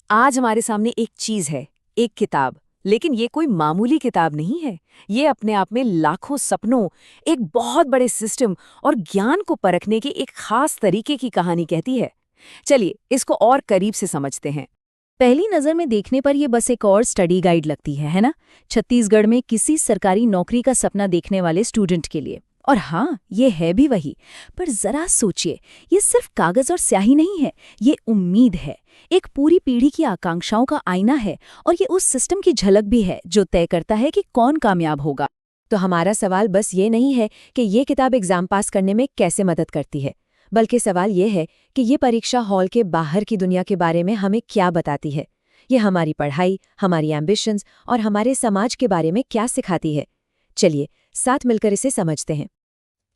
आज हमारे सामने एक चीज है, एक किताब। लेकिन ये कोई मामूली किताब नहीं है। ये अपने आप में लाखों सपनों, एक बहुत बड़े सिस्टम और ज्ञान को परखने के एक खास तरीके की कहानी कहती है। चलिए इसको और करीब से समझते हैं। पहली नज़र में देखने पर ये बस एक और स्टडी गाइड लगती है ना? छत्तीसगढ़ में किसी सरकारी नौकरी का सपना देखने वाले स्टूडेंट के लिए। और हाँ, ये है भी वही। पर जरा सोचिए, ये सिर्फ कागज और स्याही नहीं है, ये उम्मीद है। एक पूरी पीढ़ी की आकांक्षाओं का आईना है, और ये उस सिस्टम की झलक भी है जो तय करता है कि कौन कामयाब होगा। तो हमारा सवाल बस ये नहीं है कि ये किताब एग्जाम पास करने में कैसे मदद करती है, बल्कि सवाल ये है कि ये परीक्षा हॉल के बाहर की दुनिया के बारे में हमें क्या बताती है। ये हमारी पढ़ाई, हमारी एम्बिशंस और हमारे समाज के बारे में क्या सिखाती है। चलिए साथ मिलकर इसे समझते हैं।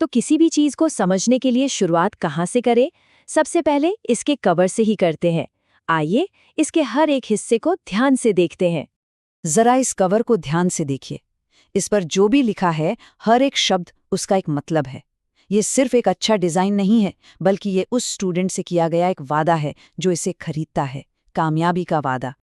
तो किसी भी चीज़ को समझने के लिए शुरुआत कहाँ से करें? सबसे पहले इसके कवर से ही करते हैं। आइए इसके हर एक हिस्से को ध्यान से देखते हैं। जरा इस कवर को ध्यान से देखिए। इस पर जो भी लिखा है, हर एक शब्द उसका एक मतलब है। ये सिर्फ एक अच्छा डिज़ाइन नहीं है, बल्कि ये उस स्टूडेंट से किया गया एक वादा है जो इसे खरीदता है, कामयाबी का वादा।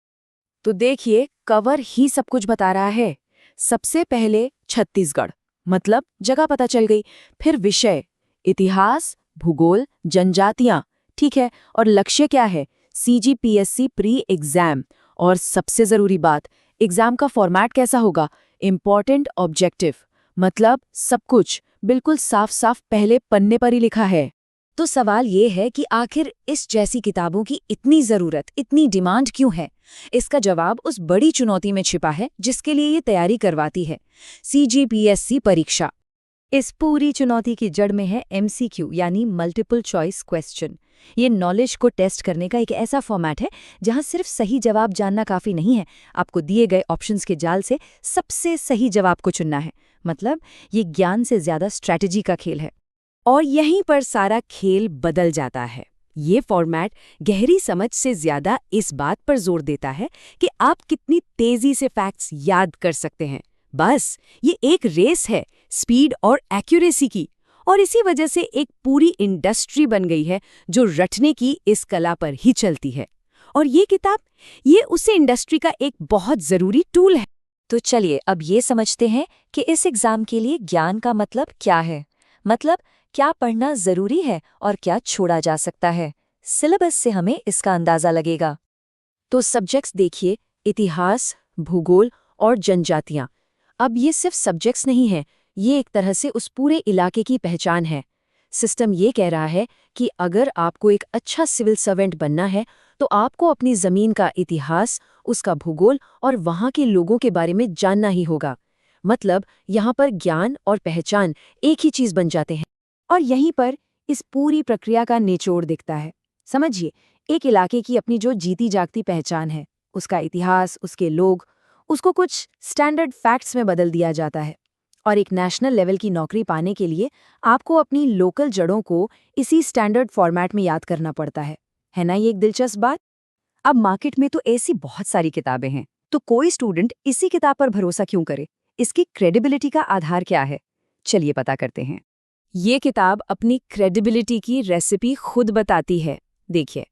तो देखिए, कवर ही सब कुछ बता रहा है। सबसे पहले छत्तीसगढ़, मतलब जगह पता चल गई। फिर विषय, इतिहास, भूगोल, जनजातियां, ठीक है। और लक्ष्य क्या है? CGPSC pre exam. और सबसे जरूरी बात, एग्जाम का फॉर्मेट कैसा होगा? इम्पॉर्टेंट ऑब्जेक्टिव, मतलब सब कुछ बिल्कुल साफ साफ पहले पन्ने पर ही लिखा है। तो सवाल ये है कि आखिर इस जैसी किताबों की इतनी ज़रूरत, इतनी डिमांड क्यों है? इसका जवाब उस बड़ी चुनौती में छिपा है जिसके लिए ये तैयारी करवाती है, CGPSC परीक्षा। इस पूरी चुनौती की जड़ में है MCQ यानी मल्टीपल चॉइस क्वेश्चन। ये नॉलेज को टेस्ट करने का एक ऐसा फॉर्मेट है जहां सिर्फ सही जवाब जानना काफ़ी नहीं है, आपको दिए गए ऑप्शंस के जाल से सबसे सही जवाब को चुनना है। मतलब ये ज्ञान से ज़्यादा स्ट्रैटेजी का खेल है। और यहीं पर सारा खेल बदल जाता है। ये फॉर्मेट गहरी समझ से ज्यादा इस बात पर जोर देता है कि आप कितनी तेजी से फैक्ट्स याद कर सकते हैं। बस ये एक रेस है स्पीड और एक्यूरेसी की। और इसी वजह से एक पूरी इंडस्ट्री बन गई है जो रटने की इस कला पर ही चलती है। और ये किताब, ये उसी इंडस्ट्री का एक बहुत जरूरी टूल है। तो चलिए अब ये समझते हैं कि इस एग्जाम के लिए ज्ञान का मतलब क्या है। मतलब क्या पढ़ना जरूरी है और क्या छोड़ा जा सकता है। सिलेबस से हमें इसका अंदाजा लगेगा। तो सब्जेक्ट्स देखिए, इतिहास, भूगोल और जनजातियां। अब ये सिर्फ सब्जेक्ट्स नहीं हैं, ये एक तरह से उस पूरे इलाके की पहचान है। सिस्टम ये कह रहा है कि अगर आपको एक अच्छा सिविल सर्वेंट बनना है तो आपको अपनी ज़मीन का इतिहास, उसका भूगोल और वहाँ के लोगों के बारे में जानना ही होगा। मतलब यहाँ पर ज्ञान और पहचान एक ही चीज़ बन जाते हैं। और यहीं पर इस पूरी प्रक्रिया का निचोड़ दिखता है। समझिए, एक इलाके की अपनी जो जीती जागती पहचान है, उसका इतिहास, उसके लोग, उसको कुछ स्टैंडर्ड फैक्ट्स में बदल दिया जाता है। और एक नेशनल लेवल की नौकरी पाने के लिए आपको अपनी लोकल जड़ों को इसी स्टैंडर्ड फॉर्मेट में याद करना पड़ता है ना? ये एक दिलचस्प बात। अब मार्केट में तो ऐसी बहुत सारी किताबें हैं, तो कोई स्टूडेंट इसी किताब पर भरोसा क्यों करे? इसकी क्रेडिबिलिटी का आधार क्या है? चलिए पता करते हैं। ये किताब अपनी क्रेडिबिलिटी की रेसिपी खुद बताती है। देखिए,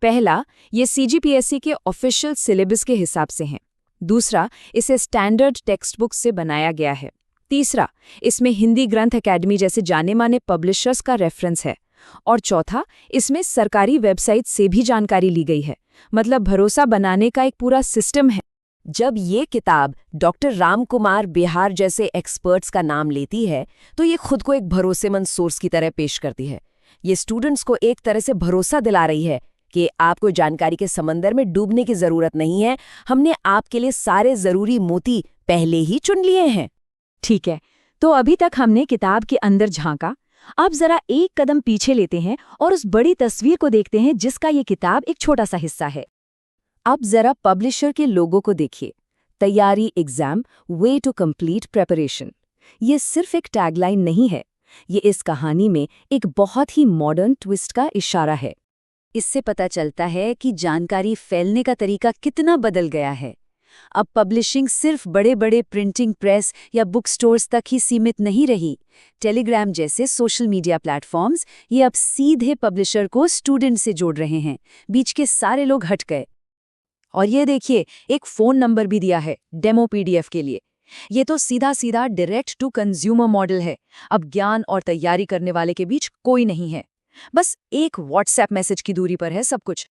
पहला, ये CGPSC के ऑफिशियल सिलेबस के हिसाब से है। दूसरा, इसे स्टैंडर्ड टेक्स्ट बुक से बनाया गया है। तीसरा, इसमें हिंदी ग्रंथ अकेडमी जैसे जाने माने पब्लिशर्स का रेफरेंस है। और चौथा, इसमें सरकारी वेबसाइट से भी जानकारी ली गई है। मतलब भरोसा बनाने का एक पूरा सिस्टम है। जब ये किताब डॉक्टर राम कुमार बिहार जैसे एक्सपर्ट्स का नाम लेती है तो ये खुद को एक भरोसेमंद सोर्स की तरह पेश करती है। ये स्टूडेंट्स को एक तरह से भरोसा दिला रही है कि आपको जानकारी के समंदर में डूबने की जरूरत नहीं है, हमने आपके लिए सारे जरूरी मोती पहले ही चुन लिए हैं। ठीक है, तो अभी तक हमने किताब के अंदर झांका। अब जरा एक कदम पीछे लेते हैं और उस बड़ी तस्वीर को देखते हैं जिसका ये किताब एक छोटा सा हिस्सा है। अब जरा पब्लिशर के लोगो को देखिए। तैयारी exam, way to complete preparation. ये सिर्फ एक टैगलाइन नहीं है, ये इस कहानी में एक बहुत ही मॉडर्न ट्विस्ट का इशारा है। इससे पता चलता है कि जानकारी फैलने का तरीका कितना बदल गया है। अब पब्लिशिंग सिर्फ बड़े बड़े प्रिंटिंग प्रेस या बुक स्टोर्स तक ही सीमित नहीं रही। टेलीग्राम जैसे सोशल मीडिया प्लेटफॉर्म्स ये अब सीधे पब्लिशर को स्टूडेंट से जोड़ रहे हैं। बीच के सारे लोग हट गए। और ये देखिए, एक फ़ोन नंबर भी दिया है डेमो पीडीएफ के लिए। ये तो सीधा सीधा डायरेक्ट टू कंज्यूमर मॉडल है। अब ज्ञान और तैयारी करने वाले के बीच कोई नहीं है, बस एक व्हाट्सएप मैसेज की दूरी पर है सब कुछ।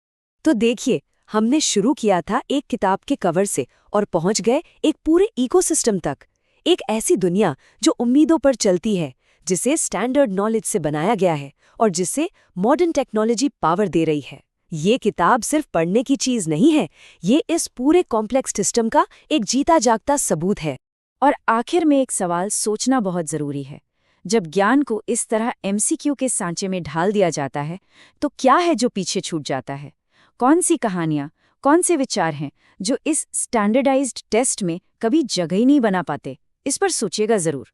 तो देखिए, हमने शुरू किया था एक किताब के कवर से और पहुंच गए एक पूरे इकोसिस्टम तक। एक ऐसी दुनिया जो उम्मीदों पर चलती है, जिसे स्टैंडर्ड नॉलेज से बनाया गया है और जिसे मॉडर्न टेक्नोलॉजी पावर दे रही है। ये किताब सिर्फ पढ़ने की चीज नहीं है, ये इस पूरे कॉम्प्लेक्स सिस्टम का एक जीता जागता सबूत है। और आखिर में एक सवाल सोचना बहुत जरूरी है। जब ज्ञान को इस तरह एमसीक्यू के सांचे में ढाल दिया जाता है, तो क्या है जो पीछे छूट जाता है? कौन सी कहानियां, कौन से विचार हैं जो इस स्टैंडर्डाइज्ड टेस्ट में कभी जगह ही नहीं बना पाते? इस पर सोचिएगा जरूर।